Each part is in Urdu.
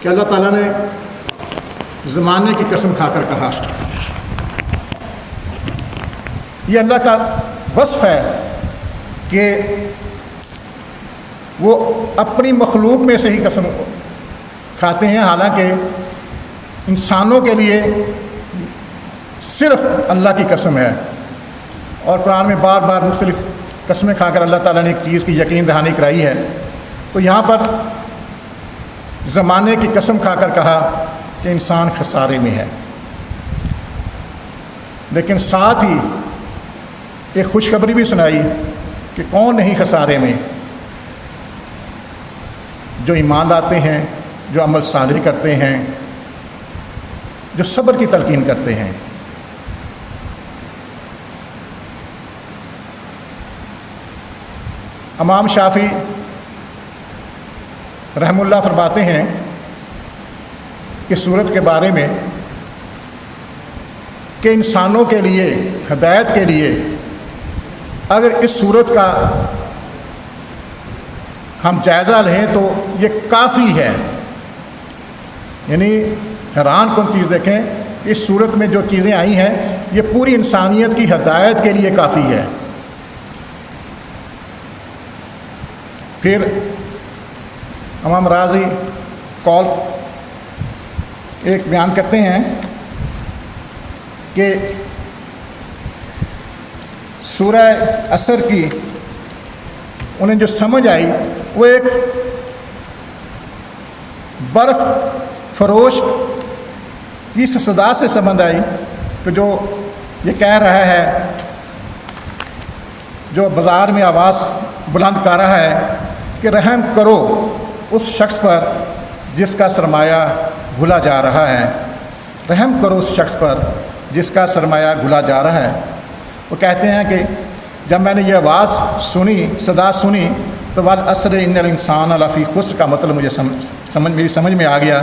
کہ اللہ تعالیٰ نے زمانے کی قسم کھا کر کہا، یہ اللہ کا وصف ہے کہ وہ اپنی مخلوق میں سے ہی قسم کھاتے ہیں، حالانکہ انسانوں کے لیے صرف اللہ کی قسم ہے۔ اور قرآن میں بار بار مختلف قسمیں کھا کر اللہ تعالیٰ نے ایک چیز کی یقین دہانی کرائی ہے۔ تو یہاں پر زمانے کی قسم کھا کر کہا کہ انسان خسارے میں ہے، لیکن ساتھ ہی ایک خوشخبری بھی سنائی کہ کون نہیں خسارے میں، جو ایمان لاتے ہیں، جو عمل صالح کرتے ہیں، جو صبر کی تلقین کرتے ہیں۔ امام شافعی رحم اللہ فرماتے ہیں کہ سورت کے بارے میں کہ انسانوں کے لیے ہدایت کے لیے اگر اس سورت کا ہم جائزہ لیں تو یہ کافی ہے۔ یعنی حیران کن چیز دیکھیں، اس سورت میں جو چیزیں آئی ہیں یہ پوری انسانیت کی ہدایت کے لیے کافی ہے۔ پھر امام راضی قول ایک بیان کرتے ہیں کہ سورہ عصر کی انہیں جو سمجھ آئی وہ ایک برف فروش کی صدا سے سمجھ آئی کہ جو یہ کہہ رہا ہے، جو بازار میں آواز بلند کر رہا ہے کہ رحم کرو اس شخص پر جس کا سرمایہ گھلا جا رہا ہے، رحم کرو اس شخص پر جس کا سرمایہ گھلا جا رہا ہے۔ وہ کہتے ہیں کہ جب میں نے یہ آواز سنی، صدا سنی، تو والعصر ان الانسان لفی خسر کا مطلب مجھے میری سمجھ میں آ گیا۔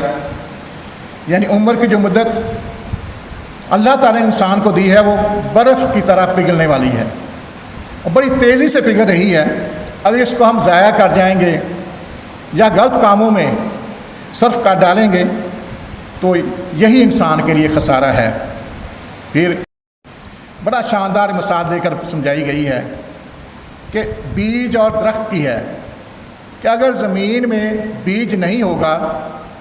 یعنی عمر کی جو مدت اللہ تعالیٰ نے انسان کو دی ہے وہ برف کی طرح پگھلنے والی ہے اور بڑی تیزی سے پگھل رہی ہے۔ اگر اس کو ہم ضائع کر جائیں گے یا غلط کاموں میں صرف کر ڈالیں گے تو یہی انسان کے لیے خسارہ ہے۔ پھر بڑا شاندار مثال دے کر سمجھائی گئی ہے کہ بیج اور درخت کی ہے کہ اگر زمین میں بیج نہیں ہوگا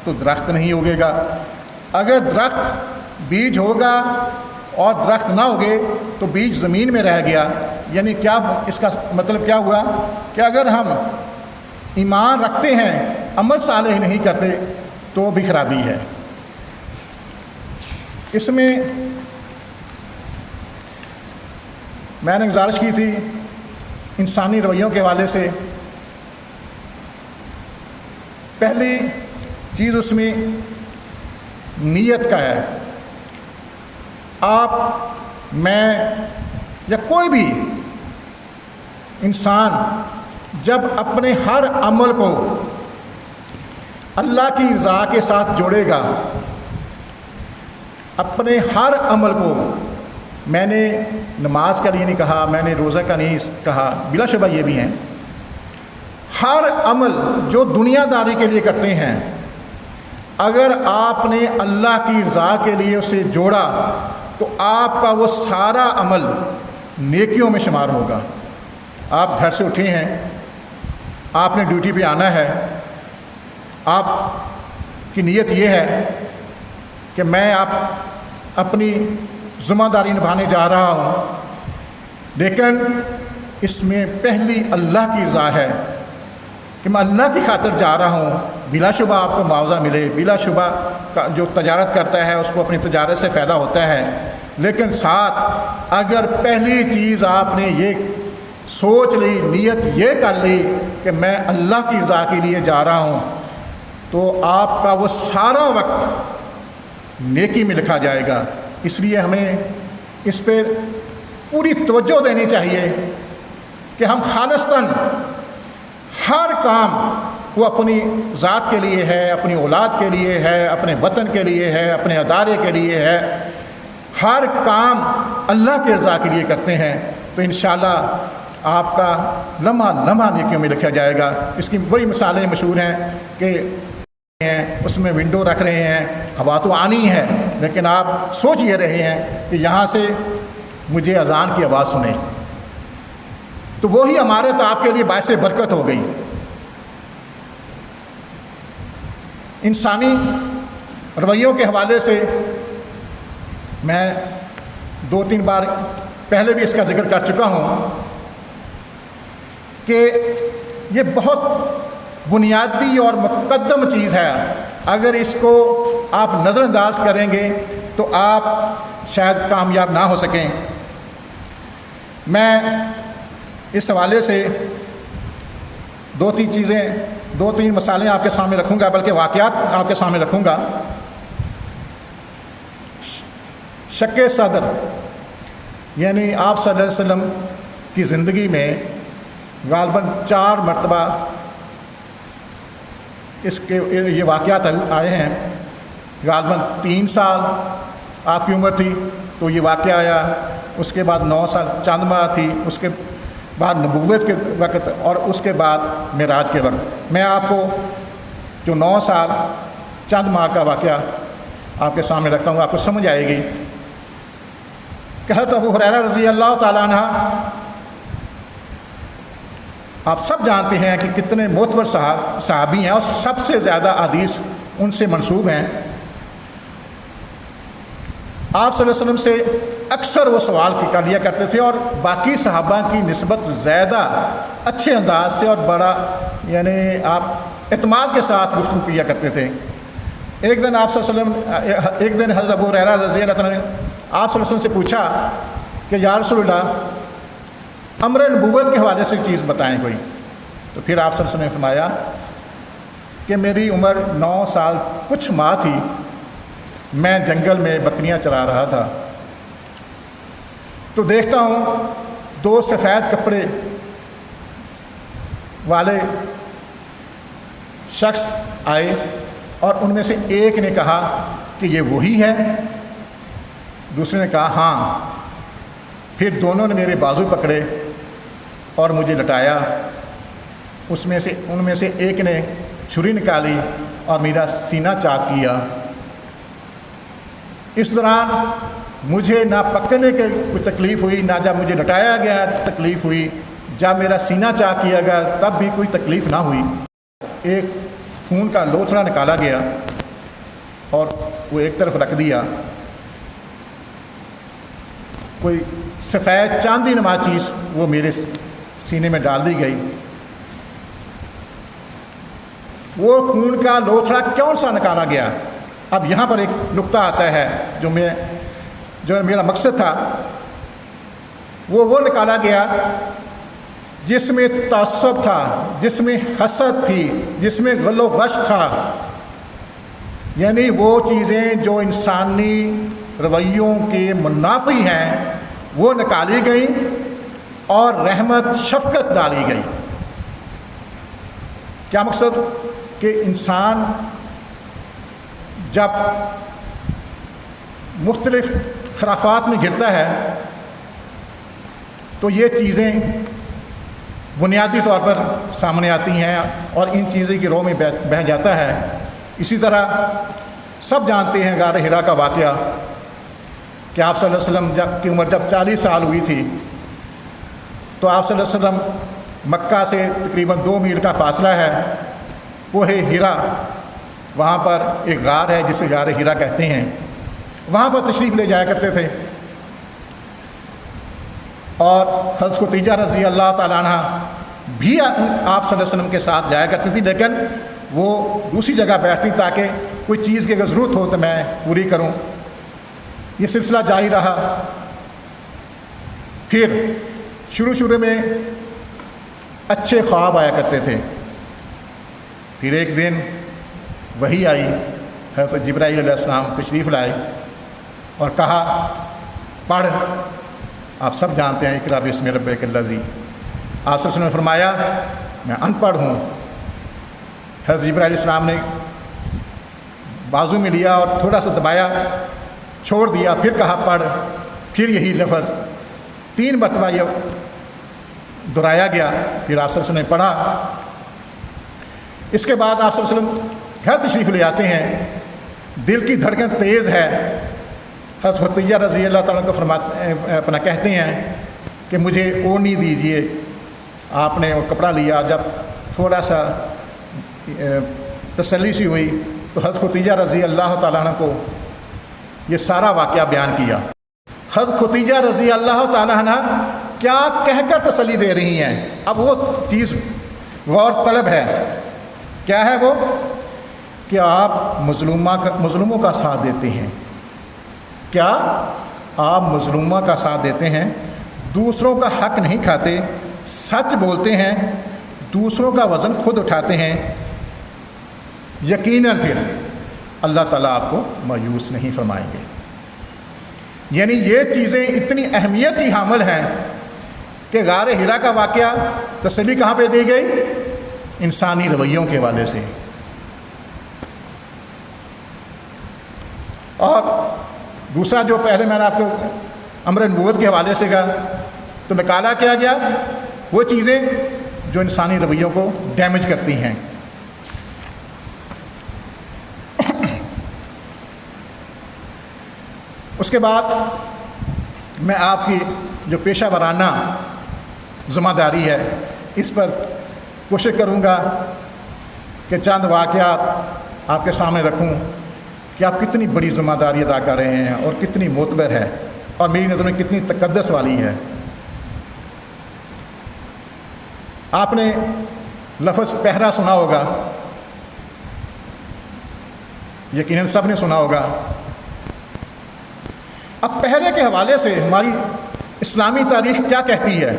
تو درخت نہیں اگے گا، اگر درخت بیج ہوگا اور درخت نہ اگے تو بیج زمین میں رہ گیا۔ یعنی کیا اس کا مطلب کیا ہوا کہ اگر ہم ایمان رکھتے ہیں، عمل صالح نہیں کرتے تو بھی خرابی ہے۔ اس میں میں نے گزارش کی تھی انسانی رویوں کے حوالے سے، پہلی چیز اس میں نیت کا ہے۔ آپ، میں یا کوئی بھی انسان جب اپنے ہر عمل کو اللہ کی رضا کے ساتھ جوڑے گا، اپنے ہر عمل کو، میں نے نماز کا لیے نہیں کہا، میں نے روزہ کا نہیں کہا، بلا شبہ یہ بھی ہیں، ہر عمل جو دنیا داری کے لیے کرتے ہیں اگر آپ نے اللہ کی رضا کے لیے اسے جوڑا تو آپ کا وہ سارا عمل نیکیوں میں شمار ہوگا۔ آپ گھر سے اٹھے ہیں، آپ نے ڈیوٹی پہ آنا ہے، آپ کی نیت یہ ہے کہ میں اپنی ذمہ داری نبھانے جا رہا ہوں، لیکن اس میں پہلی اللہ کی رضا ہے کہ میں اللہ کی خاطر جا رہا ہوں۔ بلا شبہ آپ کو معاوضہ ملے، بلا شبہ جو تجارت کرتا ہے اس کو اپنی تجارت سے فائدہ ہوتا ہے، لیکن ساتھ اگر پہلی چیز آپ نے یہ سوچ لی، نیت یہ کر لی کہ میں اللہ کی رضا کے لیے جا رہا ہوں، تو آپ کا وہ سارا وقت نیکی میں لکھا جائے گا۔ اس لیے ہمیں اس پہ پوری توجہ دینی چاہیے کہ ہم خالصتاً ہر کام وہ اپنی ذات کے لیے ہے، اپنی اولاد کے لیے ہے، اپنے وطن کے لیے ہے، اپنے ادارے کے لیے ہے، ہر کام اللہ کے رضا کے لیے کرتے ہیں تو انشاءاللہ آپ کا لمحہ لمحہ نیکیوں میں لکھا جائے گا۔ اس کی بڑی مثالیں مشہور ہیں کہ ہیں، اس میں ونڈو رکھ رہے ہیں، ہوا تو آنی ہے، لیکن آپ سوچ یہ رہے ہیں کہ یہاں سے مجھے اذان کی آواز سنیں، تو وہی ہمارے تو آپ کے لیے باعث برکت ہو گئی۔ انسانی رویوں کے حوالے سے میں 2-3 بار پہلے بھی اس کا ذکر کر چکا ہوں کہ یہ بہت بنیادی اور مقدم چیز ہے، اگر اس کو آپ نظر انداز کریں گے تو آپ شاید کامیاب نہ ہو سکیں۔ میں اس حوالے سے 2-3 مثالیں آپ کے سامنے رکھوں گا، بلکہ واقعات آپ کے سامنے رکھوں گا۔ شق صدر یعنی آپ صلی اللہ علیہ وسلم کی زندگی میں غالباً 4 مرتبہ یہ واقعات آئے ہیں۔ غالباً 3 سال آپ کی عمر تھی تو یہ واقعہ آیا، اس کے بعد 9 سال چند ماہ تھی، اس کے بعد نبوت کے وقت، اور اس کے بعد معراج کے وقت۔ میں آپ کو جو 9 سال چند ماہ کا واقعہ آپ کے سامنے رکھتا ہوں، آپ کو سمجھ آئے گی کہ حضرت ابو ہریرہ رضی اللہ تعالیٰ عنہ، آپ سب جانتے ہیں کہ کتنے معتبر صحابی ہیں اور سب سے زیادہ حدیث ان سے منسوب ہیں۔ آپ صلی اللہ علیہ وسلم سے اکثر وہ سوال کر لیا کرتے تھے اور باقی صحابہ کی نسبت زیادہ اچھے انداز سے اور بڑا یعنی آپ اعتماد کے ساتھ گفتگو کیا کرتے تھے۔ ایک دن آپ صلی اللہ علیہ وسلم ایک دن حضرت ابو ہریرہ رضی اللہ عنہ نے آپ صلی اللہ علیہ وسلم سے پوچھا کہ یا رسول اللہ امر نبوت کے حوالے سے چیز بتائیں کوئی، تو پھر آپ صلی اللہ علیہ وسلم نے فرمایا کہ میری عمر 9 سال کچھ ماہ تھی، میں جنگل میں بکریاں چرا رہا تھا، تو دیکھتا ہوں 2 سفید کپڑے والے شخص آئے اور ان میں سے ایک نے کہا کہ یہ وہی ہے، دوسرے نے کہا ہاں، پھر دونوں نے میرے بازو پکڑے اور مجھے لٹایا، ان میں سے ایک نے چھری نکالی اور میرا سینہ چاک کیا۔ اس دوران مجھے نہ پکڑنے کے کوئی تکلیف ہوئی، نہ جب مجھے لٹایا گیا تکلیف ہوئی، جب میرا سینہ چاک کیا گیا تب بھی کوئی تکلیف نہ ہوئی۔ ایک خون کا لوتھڑا نکالا گیا اور وہ ایک طرف رکھ دیا، کوئی سفید چاندی نما چیز وہ میرے سینے میں ڈال دی گئی۔ وہ خون کا لوتھڑا کون سا نکالا گیا؟ اب یہاں پر ایک نقطہ آتا ہے جو میرا مقصد تھا، وہ نکالا گیا جس میں تعصب تھا، جس میں حسد تھی، جس میں غل و غش تھا، یعنی وہ چیزیں جو انسانی رویوں کے منافی ہیں وہ نکالی گئیں اور رحمت شفقت ڈالی گئی۔ کیا مقصد؟ کہ انسان جب مختلف خرافات میں گرتا ہے تو یہ چیزیں بنیادی طور پر سامنے آتی ہیں اور ان چیزوں کی روح میں بہہ جاتا ہے۔ اسی طرح سب جانتے ہیں غار حرا کا واقعہ کہ آپ صلی اللہ علیہ وسلم کی عمر جب 40 سال ہوئی تھی تو آپ صلی اللہ علیہ وسلم مکہ سے تقریباً 2 میل کا فاصلہ ہے، کوہ حرا، وہاں پر ایک غار ہے جسے غار حرا کہتے ہیں، وہاں پر تشریف لے جایا کرتے تھے، اور حضرت خدیجہ رضی اللہ تعالیٰ عنہ بھی آپ صلی اللہ علیہ وسلم کے ساتھ جایا کرتی تھی، لیکن وہ دوسری جگہ بیٹھتی تاکہ کوئی چیز کی اگر ضرورت ہو تو میں پوری کروں۔ یہ سلسلہ جاری رہا۔ پھر شروع میں اچھے خواب آیا کرتے تھے، پھر ایک دن وحی آئی، حضرت جبرائیل علیہ السلام تشریف لائے اور کہا پڑھ۔ آپ سب جانتے ہیں اقرأ بسم ربک الذی۔ آپ سب نے فرمایا میں ان پڑھ ہوں۔ حضرت جبرائیل علیہ السلام نے بازو میں لیا اور تھوڑا سا دبایا، چھوڑ دیا، پھر کہا پڑھ، پھر یہی لفظ 3 مرتبہ یہ دہرایا گیا، پھر آپ صلی اللہ علیہ وسلم نے پڑھا۔ اس کے بعد آپ صلی اللہ علیہ وسلم گھر تشریف لے آتے ہیں، دل کی دھڑکن تیز ہے، حضرت خدیجہ رضی اللہ تعالیٰ کو اپنا کہتے ہیں کہ مجھے اوڑھنی دیجیے. آپ نے وہ کپڑا لیا، جب تھوڑا سا تسلی سی ہوئی تو حضرت خدیجہ رضی اللہ تعالیٰ عنہ کو یہ سارا واقعہ بیان کیا. حضرت خدیجہ رضی اللہ تعالیٰ عنہ کیا کہہ کر تسلی دے رہی ہیں. اب وہ چیز غور طلب ہے. کیا ہے وہ؟ کہ آپ مظلوموں کا ساتھ دیتے ہیں. کیا آپ مظلوموں کا ساتھ دیتے ہیں؟ دوسروں کا حق نہیں کھاتے، سچ بولتے ہیں، دوسروں کا وزن خود اٹھاتے ہیں. یقیناً پھر اللہ تعالیٰ آپ کو مایوس نہیں فرمائیں گے. یعنی یہ چیزیں اتنی اہمیت کی حامل ہیں کہ غار حرا کا واقعہ تسلی کہاں پہ دی گئی؟ انسانی رویوں کے حوالے سے. اور دوسرا جو پہلے میں نے آپ کو امر نبوت کے حوالے سے کہا تو نکالا کیا گیا وہ چیزیں جو انسانی رویوں کو ڈیمیج کرتی ہیں. اس کے بعد میں آپ کی جو پیشہ ورانہ ذمہ داری ہے اس پر کوشش کروں گا کہ چند واقعات آپ کے سامنے رکھوں کہ آپ کتنی بڑی ذمہ داری ادا کر رہے ہیں اور کتنی معتبر ہے اور میری نظر میں کتنی تقدس والی ہے. آپ نے لفظ پہرا سنا ہوگا، یقیناً سب نے سنا ہوگا. اب پہرے کے حوالے سے ہماری اسلامی تاریخ کیا کہتی ہے،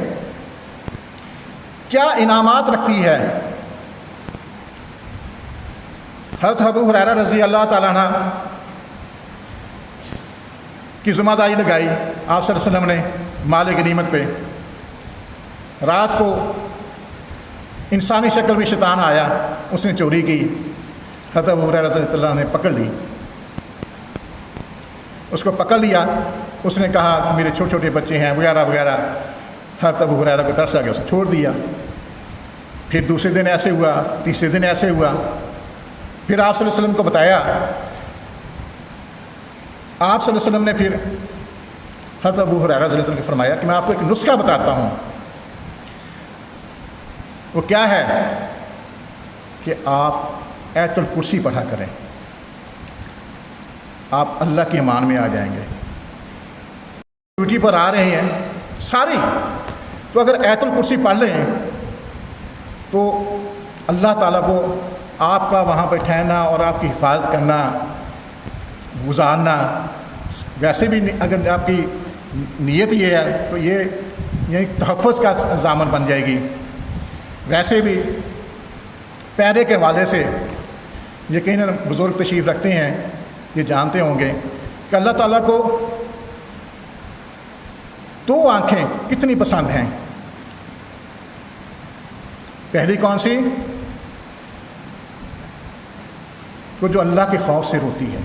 کیا انعامات رکھتی ہے؟ حضرت ابو ہریرہ رضی اللہ تعالیٰ عنہ کی ذمہ داری لگائی آپ صلی اللہ علیہ وسلم نے مال غنیمت پہ. رات کو انسانی شکل میں شیطان آیا، اس نے چوری کی. حضرت ابو ہریرہ رضی اللہ عنہ نے پکڑ لی، اس کو پکڑ لیا. اس نے کہا کہ میرے چھوٹے چھوٹے بچے ہیں وغیرہ وغیرہ. حضرت ابو ہریرہ کو ترس آ گیا، اسے چھوڑ دیا. پھر دوسرے دن ایسے ہوا، تیسرے دن ایسے ہوا. پھر آپ صلی اللہ علیہ وسلم کو بتایا. آپ صلی اللہ علیہ وسلم نے پھر حضرت ابو ہریرہ رضی اللہ عنہ کو فرمایا کہ میں آپ کو ایک نسخہ بتاتا ہوں. وہ کیا ہے کہ آپ آیت الکرسی پڑھا کریں، آپ اللہ کے ایمان میں آ جائیں گے. ڈیوٹی پر آ رہے ہیں سارے، تو اگر آیت الکرسی پڑھ لیں تو اللہ تعالیٰ کو آپ کا وہاں پہ ٹھہرنا اور آپ کی حفاظت کرنا، گزارنا، ویسے بھی اگر آپ کی نیت یہ ہے تو یہ تحفظ کا ضامن بن جائے گی. ویسے بھی پہرے کے حوالے سے یقیناً بزرگ تشریف رکھتے ہیں، یہ جانتے ہوں گے کہ اللہ تعالیٰ کو دو آنکھیں کتنی پسند ہیں. پہلی کون سی؟ کہ جو اللہ کے خوف سے روتی ہے،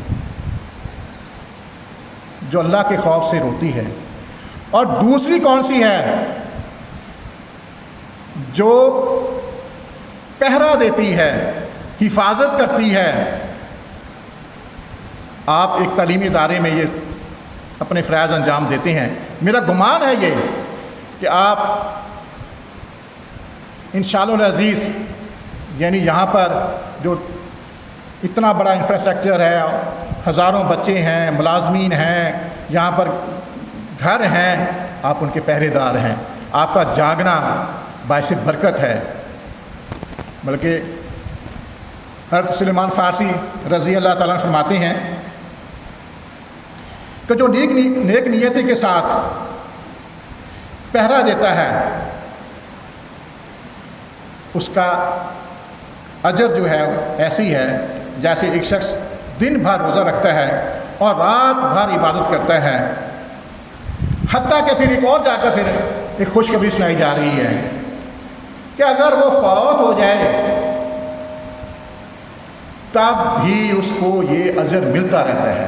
جو اللہ کے خوف سے روتی ہے. اور دوسری کون سی ہے؟ جو پہرا دیتی ہے، حفاظت کرتی ہے. آپ ایک تعلیمی ادارے میں یہ اپنے فرائض انجام دیتے ہیں. میرا گمان ہے یہ کہ آپ انشاءاللہ العزیز یعنی یہاں پر جو اتنا بڑا انفراسٹرکچر ہے، ہزاروں بچے ہیں، ملازمین ہیں، یہاں پر گھر ہیں، آپ ان کے پہرے دار ہیں. آپ کا جاگنا باعث برکت ہے. بلکہ حضرت سلیمان فارسی رضی اللہ تعالیٰ عنہ فرماتے ہیں کہ جو نیک نیتی کے ساتھ پہرا دیتا ہے اس کا اجر جو ہے ایسی ہے جیسے ایک شخص دن بھر روزہ رکھتا ہے اور رات بھر عبادت کرتا ہے. حتیٰ کہ پھر ایک اور جا کر پھر ایک خوشخبری سنائی جا رہی ہے کہ اگر وہ فوت ہو جائے تب بھی اس کو یہ اجر ملتا رہتا ہے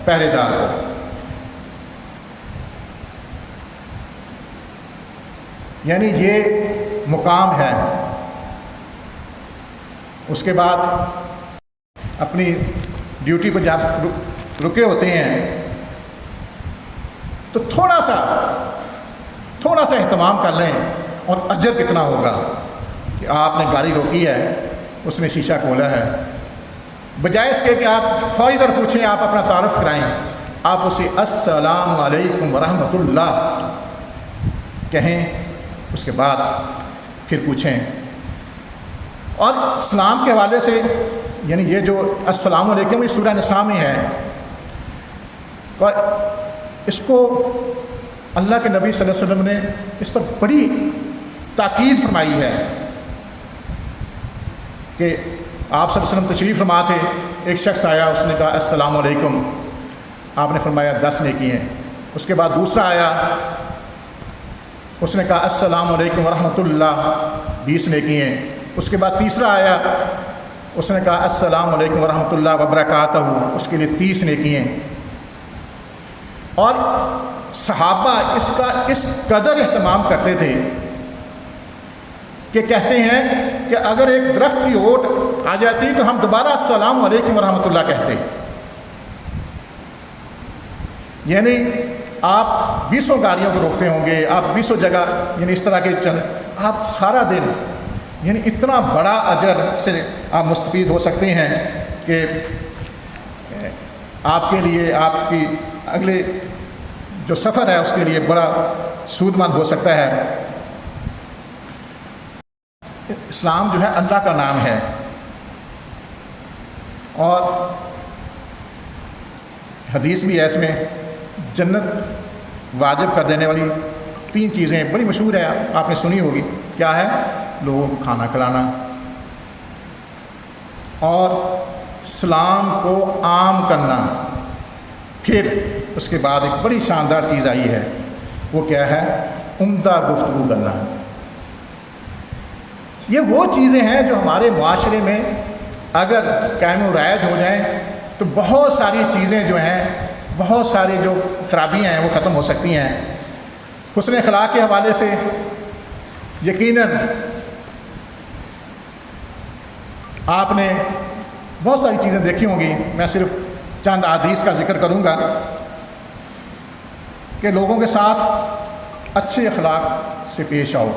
پہرے دار کو. یعنی یہ مقام ہے. اس کے بعد اپنی ڈیوٹی پہ جا رکے ہوتے ہیں تو تھوڑا سا اہتمام کر لیں، اور اجر کتنا ہوگا کہ آپ نے گاڑی روکی ہے، اس نے شیشہ کھولا ہے، بجائے اس کے کہ آپ فوری طور پوچھیں، آپ اپنا تعارف کرائیں، آپ اسے السلام علیکم ورحمۃ اللہ کہیں، اس کے بعد پھر پوچھیں۔ اور اسلام کے حوالے سے یعنی یہ جو السلام علیکم، یہ سورہ نساء میں ہے، اور اس کو اللہ کے نبی صلی اللہ علیہ وسلم نے اس پر بڑی تاکید فرمائی ہے کہ آپ صلی اللہ علیہ وسلم تشریف فرما تھے، ایک شخص آیا، اس نے کہا السلام علیکم، آپ نے فرمایا 10 نیکی ہیں۔ اس کے بعد دوسرا آیا، اس نے کہا السلام علیکم ورحمۃ اللہ، 20 نیکی ہیں۔ اس کے بعد تیسرا آیا، اس نے کہا السلام علیکم ورحمۃ اللہ وبرکاتہ، اس کے لیے 30 نیکی ہیں۔ اور صحابہ اس کا اس قدر اہتمام کرتے تھے کہ کہتے ہیں کہ اگر ایک درخت کی اوٹ آ جاتی تو ہم دوبارہ السلام علیکم ورحمۃ اللہ کہتے، یعنی آپ 20 گاڑیوں کو روکتے ہوں گے، آپ 20 جگہ یعنی اس طرح کے آپ سارا دن یعنی اتنا بڑا اجر سے آپ مستفید ہو سکتے ہیں کہ آپ کے لیے آپ کی اگلے جو سفر ہے اس کے لیے بڑا سود مند ہو سکتا ہے۔ اسلام جو ہے اللہ کا نام ہے، اور حدیث بھی ہے اس میں جنت واجب کر دینے والی 3 چیزیں بڑی مشہور ہے، آپ نے سنی ہوگی، کیا ہے؟ لوگوں کو کھانا کھلانا، اور اسلام کو عام کرنا، پھر اس کے بعد ایک بڑی شاندار چیز آئی ہے، وہ کیا ہے؟ عمدہ گفتگو کرنا۔ یہ وہ چیزیں ہیں جو ہمارے معاشرے میں اگر قائم و رائج ہو جائیں تو بہت ساری چیزیں جو ہیں، بہت ساری جو خرابیاں ہیں وہ ختم ہو سکتی ہیں۔ حسن اخلاق کے حوالے سے یقیناً آپ نے بہت ساری چیزیں دیکھی ہوں گی، میں صرف چند احادیث کا ذکر کروں گا کہ لوگوں کے ساتھ اچھے اخلاق سے پیش آؤ،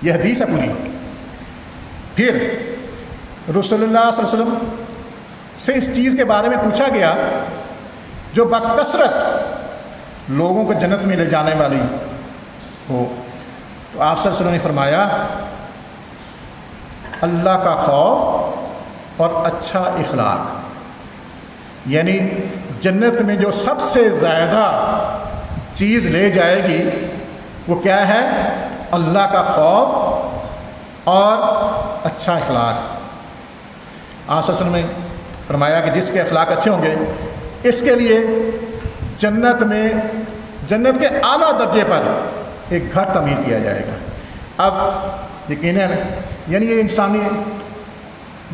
یہ حدیث ہے پوری۔ پھر رسول اللہ صلی اللہ علیہ وسلم سے اس چیز کے بارے میں پوچھا گیا جو بکثرت لوگوں کو جنت میں لے جانے والی ہو، تو آپ صلی اللہ علیہ وسلم نے فرمایا اللہ کا خوف اور اچھا اخلاق، یعنی جنت میں جو سب سے زیادہ چیز لے جائے گی وہ کیا ہے؟ اللہ کا خوف اور اچھا اخلاق۔ آپ صلی اللہ علیہ وسلم نے فرمایا کہ جس کے اخلاق اچھے ہوں گے اس کے لیے جنت میں جنت کے اعلیٰ درجے پر ایک گھر تعمیر کیا جائے گا۔ اب یقیناً یعنی یہ انسانی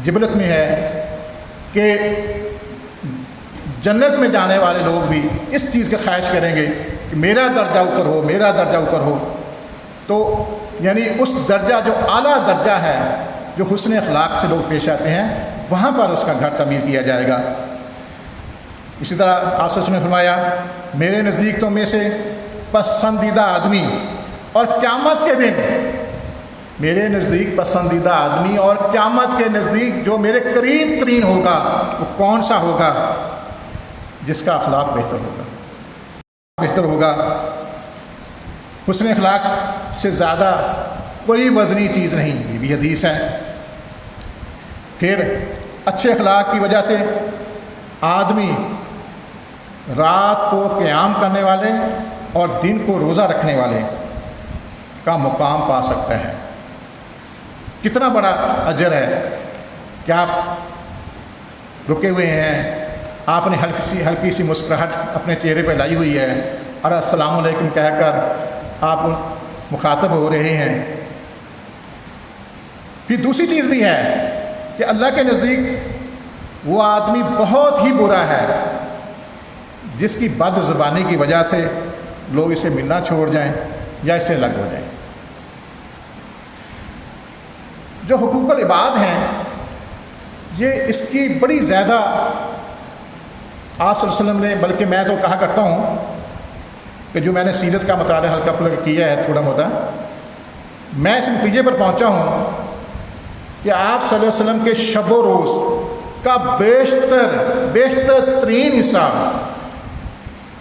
جبلت میں ہے کہ جنت میں جانے والے لوگ بھی اس چیز کی خواہش کریں گے کہ میرا درجہ اوپر ہو، میرا درجہ اوپر ہو، تو یعنی اس درجہ جو اعلیٰ درجہ ہے جو حسن اخلاق سے لوگ پیش آتے ہیں وہاں پر اس کا گھر تعمیر کیا جائے گا۔ اسی طرح آپ صلی اللہ علیہ وسلم نے فرمایا میرے نزدیک تو میں سے پسندیدہ آدمی اور قیامت کے دن میرے نزدیک پسندیدہ آدمی اور قیامت کے نزدیک جو میرے قریب ترین ہوگا وہ کون سا ہوگا؟ جس کا اخلاق بہتر ہوگا۔ حسن اخلاق سے زیادہ کوئی وزنی چیز نہیں، یہ بھی حدیث ہے۔ پھر اچھے اخلاق کی وجہ سے آدمی رات کو قیام کرنے والے اور دن کو روزہ رکھنے والے کا مقام پا سکتا ہے۔ کتنا بڑا اجر ہے کہ آپ رکے ہوئے ہیں، آپ نے ہلکی سی مسکراہٹ اپنے چہرے پہ لائی ہوئی ہے اور السلام علیکم کہہ کر آپ مخاطب ہو رہے ہیں۔ پھر دوسری چیز بھی ہے کہ اللہ کے نزدیک وہ آدمی بہت ہی برا ہے جس کی بد زبانی کی وجہ سے لوگ اسے ملنا چھوڑ جائیں یا اس سے الگ ہو جائیں۔ جو حقوق العباد ہیں یہ اس کی بڑی زیادہ آپ صلی اللہ علیہ وسلم نے، بلکہ میں تو کہا کرتا ہوں کہ جو میں نے سیرت کا مطالعہ ہلکا پھلکا کیا ہے تھوڑا موٹا، میں اس نتیجے پر پہنچا ہوں کہ آپ صلی اللہ علیہ وسلم کے شب و روز کا بیشتر ترین حصہ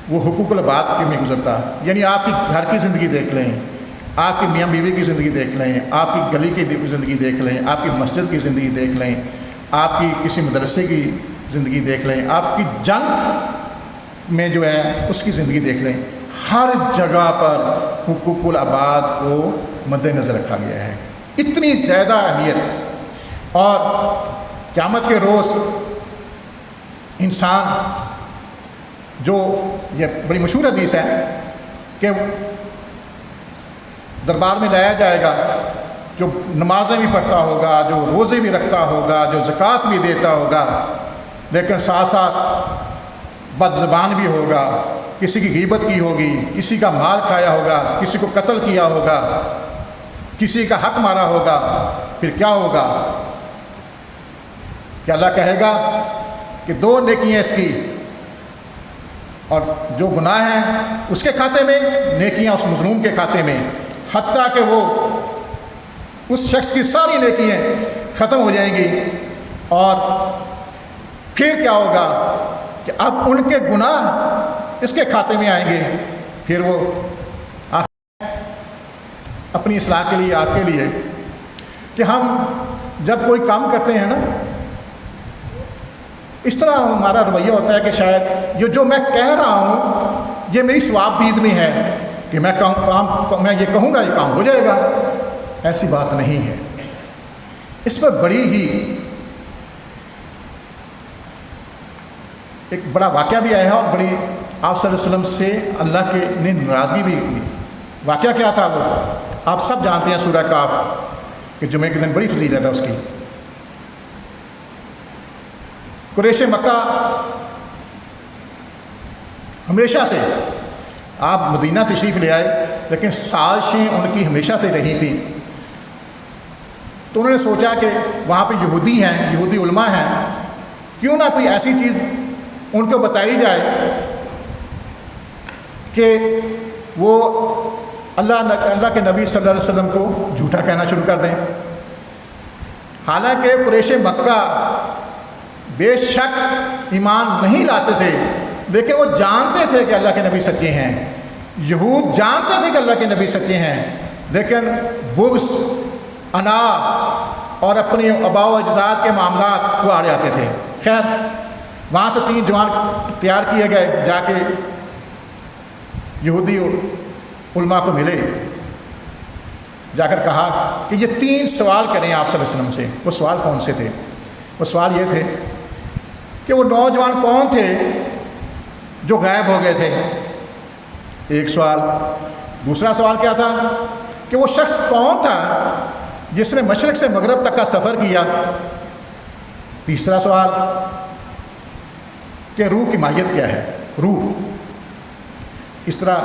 وہ حقوق العباد میں گزرتا. یعنی آپ کی گھر کی زندگی دیکھ لیں، آپ کی میاں بیوی کی زندگی دیکھ لیں، آپ کی گلی کی زندگی دیکھ لیں، آپ کی مسجد کی زندگی دیکھ لیں، آپ کی کسی مدرسے کی زندگی دیکھ لیں، آپ کی جنگ میں جو ہے اس کی زندگی دیکھ لیں. ہر جگہ پر حقوق العباد کو مد نظر رکھا گیا ہے. اتنی زیادہ اہمیت. اور قیامت کے روز انسان، جو یہ بڑی مشہور حدیث ہے کہ دربار میں لایا جائے گا جو نمازیں بھی پڑھتا ہوگا، جو روزے بھی رکھتا ہوگا، جو زکوٰۃ بھی دیتا ہوگا، لیکن ساتھ ساتھ بد زبان بھی ہوگا، کسی کی غیبت کی ہوگی، کسی کا مال کھایا ہوگا، کسی کو قتل کیا ہوگا، کسی کا حق مارا ہوگا. پھر کیا ہوگا کہ اللہ کہے گا کہ 2 نیکیاں اس کی، اور جو گناہ ہیں اس کے کھاتے میں، نیکیاں اس مظلوم کے کھاتے میں، حتیٰ کہ وہ اس شخص کی ساری نیکیاں ختم ہو جائیں گی. اور پھر کیا ہوگا کہ اب ان کے گناہ اس کے کھاتے میں آئیں گے. پھر وہ اپنی اصلاح کے لیے، آپ کے لیے، کہ ہم جب کوئی کام کرتے ہیں نا، اس طرح ہمارا رویہ ہوتا ہے کہ شاید یہ جو میں کہہ رہا ہوں یہ میری ثواب دید میں ہے کہ میں یہ کہوں گا یہ کام ہو جائے گا. ایسی بات نہیں ہے. اس پر بڑی ہی ایک بڑا واقعہ بھی آیا ہے، اور بڑی آپ صلی اللہ علیہ وسلم سے اللہ کے نے ناراضگی بھی ہوئی. واقعہ کیا تھا وہ آپ سب جانتے ہیں، سورہ کاف کہ جمعے کے دن بڑی فضیلت ہے اس کی. قریش مکہ ہمیشہ سے، آپ مدینہ تشریف لے آئے لیکن سازشیں ان کی ہمیشہ سے رہی تھیں. تو انہوں نے سوچا کہ وہاں پہ یہودی ہیں، یہودی علماء ہیں، کیوں نہ کوئی ایسی چیز ان کو بتائی جائے کہ وہ اللہ کے نبی صلی اللہ علیہ وسلم کو جھوٹا کہنا شروع کر دیں. حالانکہ قریش مکہ بے شک ایمان نہیں لاتے تھے، لیکن وہ جانتے تھے کہ اللہ کے نبی سچے ہیں. یہود جانتے تھے کہ اللہ کے نبی سچے ہیں، لیکن بغض، انا اور اپنی آباء و اجداد کے معاملات وہ آڑے آتے تھے. خیر، وہاں سے 3 جوان تیار کیے گئے، جا کے یہودی علماء کو ملے، جا کر کہا کہ یہ 3 سوال کریں آپ صلی اللہ علیہ وسلم سے. وہ سوال کون سے تھے؟ وہ سوال یہ تھے کہ وہ نوجوان کون تھے جو غائب ہو گئے تھے، ایک سوال. دوسرا سوال کیا تھا کہ وہ شخص کون تھا جس نے مشرق سے مغرب تک کا سفر کیا. تیسرا سوال کہ روح کی ماہیت کیا ہے، روح. اس طرح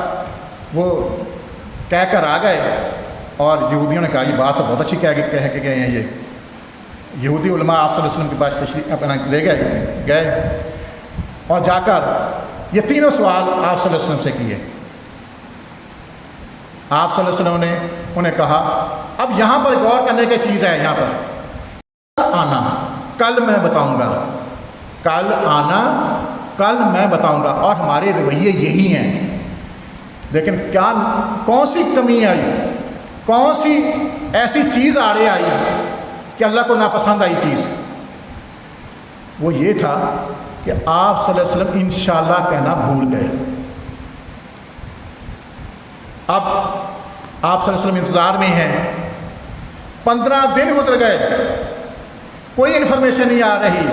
وہ کہہ کر آ گئے، اور یہودیوں نے کہا یہ بات تو بہت اچھی کہہ کے گئے ہیں. یہ یہودی علماء آپ صلی اللہ علیہ وسلم کے پاس تشریف اپنا لے گئے اور جا کر یہ 3 سوال آپ صلی اللہ علیہ وسلم سے کیے. آپ صلی اللہ علیہ وسلم نے انہیں کہا اب یہاں پر غور کرنے کی چیز ہے، یہاں پر آنا، کل میں بتاؤں گا، کل آنا، کل میں بتاؤں گا. اور ہمارے رویے یہی ہیں. لیکن کون سی کمی آئی، کون سی ایسی چیز آڑے آئی کہ اللہ کو ناپسند آئی چیز؟ وہ یہ تھا کہ آپ صلی اللہ علیہ وسلم انشاءاللہ کہنا بھول گئے. اب آپ صلی اللہ علیہ وسلم انتظار میں ہیں، 15 دن گزر گئے، کوئی انفارمیشن نہیں آ رہی،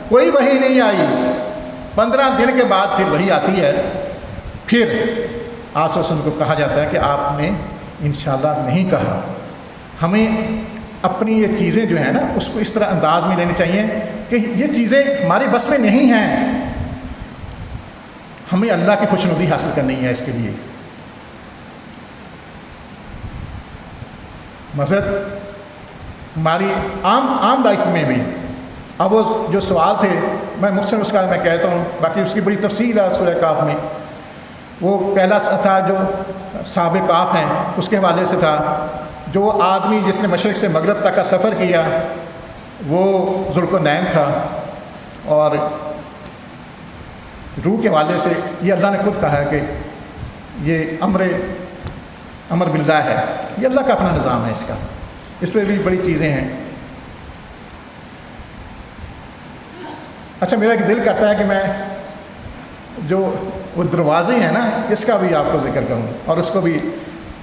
کوئی وحی نہیں آئی. 15 دن کے بعد پھر وحی آتی ہے. پھر آپ صلی اللہ علیہ وسلم کو کہا جاتا ہے کہ آپ نے انشاءاللہ نہیں کہا. ہمیں اپنی یہ چیزیں جو ہیں نا اس کو اس طرح انداز میں لینی چاہیے کہ یہ چیزیں ہماری بس میں نہیں ہیں. ہمیں اللہ کی خوشنودی حاصل کرنی ہے. اس کے لیے مثلا ہماری عام لائف میں بھی اب وہ جو سوال تھے میں مختصر اس کا میں کہتا ہوں، باقی اس کی بڑی تفصیل ہے سورہ کاف میں۔ وہ پہلا تھا جو صحاب کاف ہیں اس کے حوالے سے تھا، جو آدمی جس نے مشرق سے مغرب تک کا سفر کیا وہ ذوالقرنین تھا، اور روح کے حوالے سے یہ اللہ نے خود کہا ہے کہ یہ امر باللہ ہے، یہ اللہ کا اپنا نظام ہے، اس پہ بھی بڑی چیزیں ہیں۔ اچھا، میرا ایک دل کرتا ہے کہ میں جو وہ دروازے ہیں نا اس کا بھی آپ کو ذکر کروں اور اس کو بھی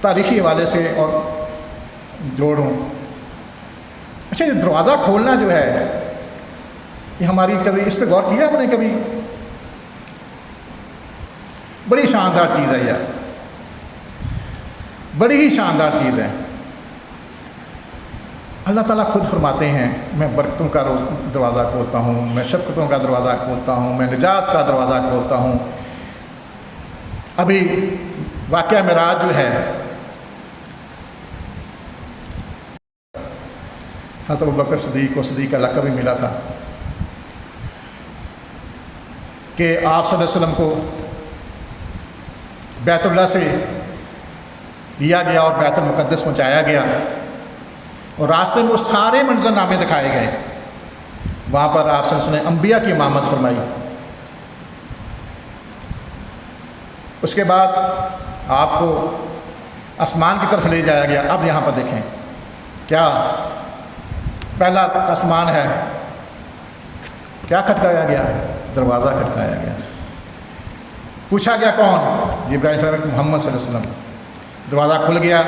تاریخی حوالے سے اور جوڑوں۔ اچھا، یہ دروازہ کھولنا جو ہے یہ ہماری کبھی اس پہ غور کیا آپ نے؟ کبھی بڑی شاندار چیز ہے یار، بڑی ہی شاندار چیز ہے۔ اللہ تعالیٰ خود فرماتے ہیں میں برکتوں کا دروازہ کھولتا ہوں، میں شفقتوں کا دروازہ کھولتا ہوں، میں نجات کا دروازہ کھولتا ہوں۔ ابھی واقعہ معراج جو ہے حضرت ابوبکر صدیق کو صدیق کا لقب بھی ملا تھا کہ آپ صلی اللہ علیہ وسلم کو بیت اللہ سے لیا گیا اور بیت المقدس پہنچایا گیا، اور راستے میں وہ سارے منظرنامے دکھائے گئے۔ وہاں پر آپ صلی اللہ علیہ وسلم نے انبیاء کی امامت فرمائی۔ اس کے بعد آپ کو آسمان کی طرف لے جایا گیا۔ اب یہاں پر دیکھیں کیا پہلا آسمان ہے، کیا کھٹکایا گیا؟ دروازہ کھٹکایا گیا۔ پوچھا گیا کون؟ جبرائیل فرمایا محمد صلی اللہ علیہ وسلم۔ دروازہ کھل گیا۔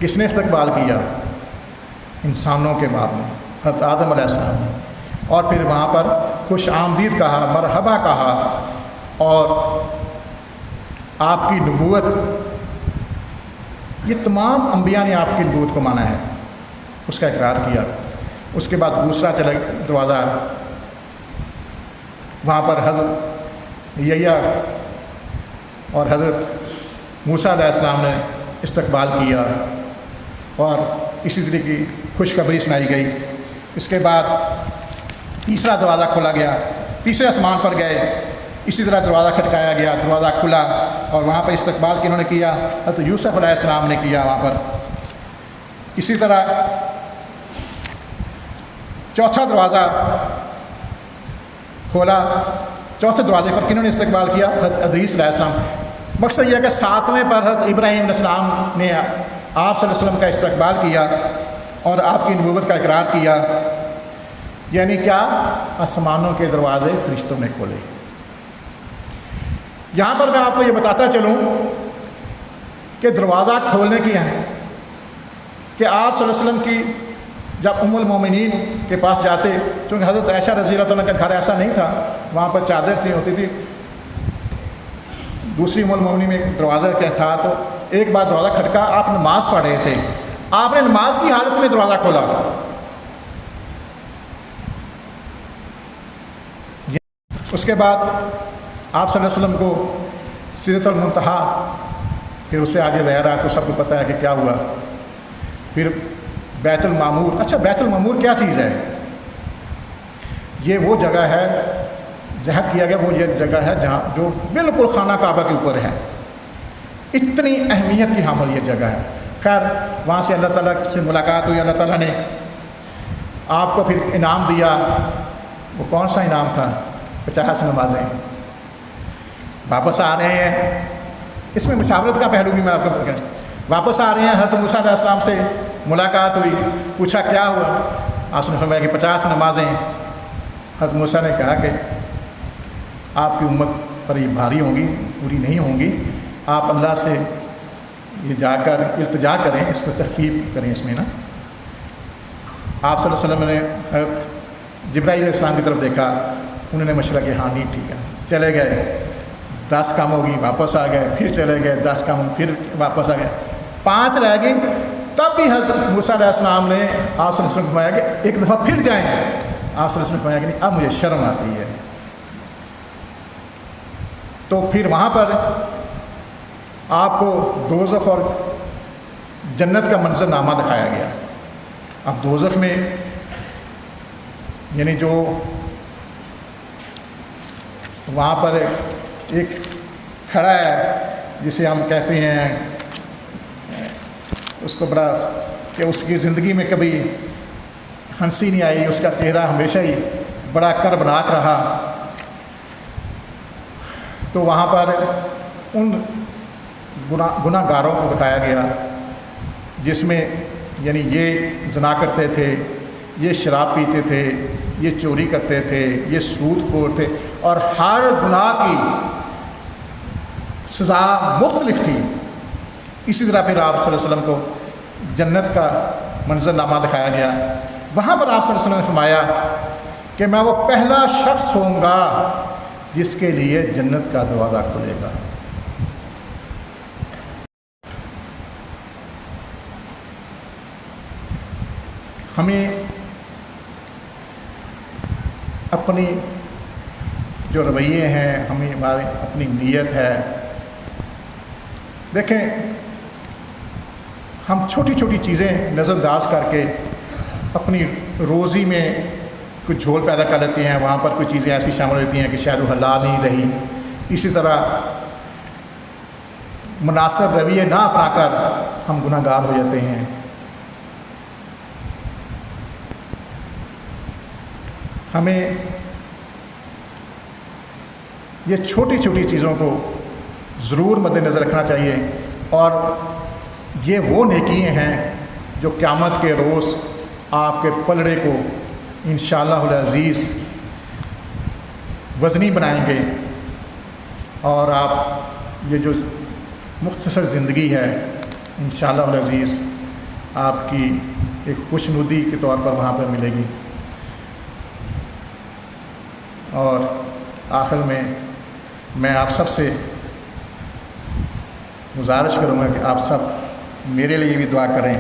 کس نے استقبال کیا؟ انسانوں کے بعد میں حضرت آدم علیہ السلام نے، اور پھر وہاں پر خوش آمدید کہا، مرحبا کہا، اور آپ کی نبوت، یہ تمام انبیاء نے آپ کی نبوت کو مانا ہے، اس کا اقرار کیا۔ اس کے بعد دوسرا چلا دروازہ، وہاں پر حضرت یحییٰ اور حضرت موسیٰ علیہ السلام نے استقبال کیا، اور اسی طرح کی خوشخبری سنائی گئی۔ اس کے بعد تیسرا دروازہ کھولا گیا، تیسرے آسمان پر گئے، اسی طرح دروازہ کھٹکایا گیا، دروازہ کھلا، اور وہاں پر استقبال کنہوں نے کیا؟ حضرت یوسف علیہ السلام نے کیا وہاں پر۔ اسی طرح چوتھا دروازہ کھولا، چوتھے دروازے پر کنہوں نے استقبال کیا؟ حضرت ادریس علیہ السلام۔ مقصد یہ ہے کہ ساتویں پر حضرت ابراہیم علیہ السلام نے آپ صلی اللہ علیہ وسلم کا استقبال کیا اور آپ کی نبوت کا اقرار کیا، یعنی کیا؟ آسمانوں کے دروازے فرشتوں نے کھولے۔ یہاں پر میں آپ کو یہ بتاتا چلوں کہ دروازہ کھولنے کی ہیں کہ آپ صلی اللہ علیہ وسلم کی جب ام المومنین کے پاس جاتے، چونکہ حضرت عائشہ رضی اللہ عنہ کا گھر ایسا نہیں تھا، وہاں پر چادر سی ہوتی تھی، دوسری ام المومنین میں دروازہ کیا تھا، تو ایک بار دروازہ کھٹکا، آپ نماز پڑھ رہے تھے، آپ نے نماز کی حالت میں دروازہ کھولا۔ اس کے بعد آپ صلی اللہ علیہ وسلم کو سدرۃ المنتہا، پھر اس سے آگے ظاہر آپ کو سب کو پتہ ہے کہ کیا ہوا، پھر بیت المعمور۔ اچھا، بیت المعمور کیا چیز ہے؟ یہ وہ جگہ ہے، ظاہر کیا گیا وہ یہ جگہ ہے جہاں جو بالکل خانہ کعبہ کے اوپر ہے، اتنی اہمیت کی حامل یہ جگہ ہے۔ خیر، وہاں سے اللہ تعالیٰ سے ملاقات ہوئی، اللہ تعالیٰ نے آپ کو پھر انعام دیا۔ وہ کون سا انعام تھا؟ 50 نمازیں۔ واپس آ رہے ہیں، اس میں مشاورت کا پہلو بھی میں آپ کو بتا، واپس آ رہے ہیں، حضرت موسیٰ علیہ السلام سے ملاقات ہوئی، پوچھا کیا ہوا؟ آپ نے فرمایا کہ 50 نمازیں۔ حضرت موسیٰ نے کہا کہ آپ کی امت پر یہ بھاری ہوں گی، پوری نہیں ہوں گی، آپ اللہ سے یہ جا کر التجا کریں، اس کو تخفیف کریں اس میں نا۔ آپ صلی اللہ علیہ وسلم نے حضرت جبرائیل علیہ السلام کی طرف دیکھا، انہوں نے مشورہ کیا ہاں نہیں ٹھیک ہے، چلے گئے، 10 کم ہوگی، واپس آ گئے، پھر چلے گئے، 10 کم، پھر واپس آ گئے، 5 رہ گئی۔ تب بھی حضرت موسیٰ علیہ السلام نے آپ صلی اللہ علیہ وسلم کو فرمایا کہ ایک دفعہ پھر جائیں۔ آپ صلی اللہ علیہ وسلم نے فرمایا کہ نہیں، اب مجھے شرم آتی ہے۔ تو پھر وہاں پر آپ کو دوزخ اور جنت کا منظر نامہ دکھایا گیا۔ اب دوزخ میں یعنی جو وہاں پر ایک کھڑا ہے جسے ہم کہتے ہیں اس کو بڑا کہ اس کی زندگی میں کبھی ہنسی نہیں آئی، اس کا چہرہ ہمیشہ ہی بڑا کربناک رہا، تو وہاں پر ان گناہ گاروں کو بتایا گیا جس میں یعنی یہ زنا کرتے تھے، یہ شراب پیتے تھے، یہ چوری کرتے تھے، یہ سود خور تھے، اور ہر گناہ کی سزا مختلف تھی۔ اسی طرح پھر آپ صلی اللہ علیہ وسلم کو جنت کا منظرنامہ دکھایا گیا۔ وہاں پر آپ صلی اللہ علیہ وسلم نے فرمایا کہ میں وہ پہلا شخص ہوں گا جس کے لیے جنت کا دروازہ کھلے گا۔ ہمیں اپنی جو رویے ہیں، ہمیں ہماری اپنی نیت ہے، دیکھیں ہم چھوٹی چھوٹی چیزیں نظر انداز کر کے اپنی روزی میں کچھ جھول پیدا کر لیتے ہیں، وہاں پر کچھ چیزیں ایسی شامل ہوتی ہیں کہ شاید وہ حلال نہیں رہی۔ اسی طرح مناسب رویے نہ اپنا کر ہم گناہ گار ہو جاتے ہیں۔ ہمیں یہ چھوٹی چھوٹی چیزوں کو ضرور مد نظر رکھنا چاہیے، اور یہ وہ نیکیاں ہیں جو قیامت کے روز آپ کے پلڑے کو انشاءاللہ العزیز وزنی بنائیں گے، اور آپ یہ جو مختصر زندگی ہے انشاءاللہ العزیز آپ کی ایک خوشنودی کے طور پر وہاں پر ملے گی۔ اور آخر میں آپ سب سے گزارش کروں گا کہ آپ سب میرے لیے بھی دعا کریں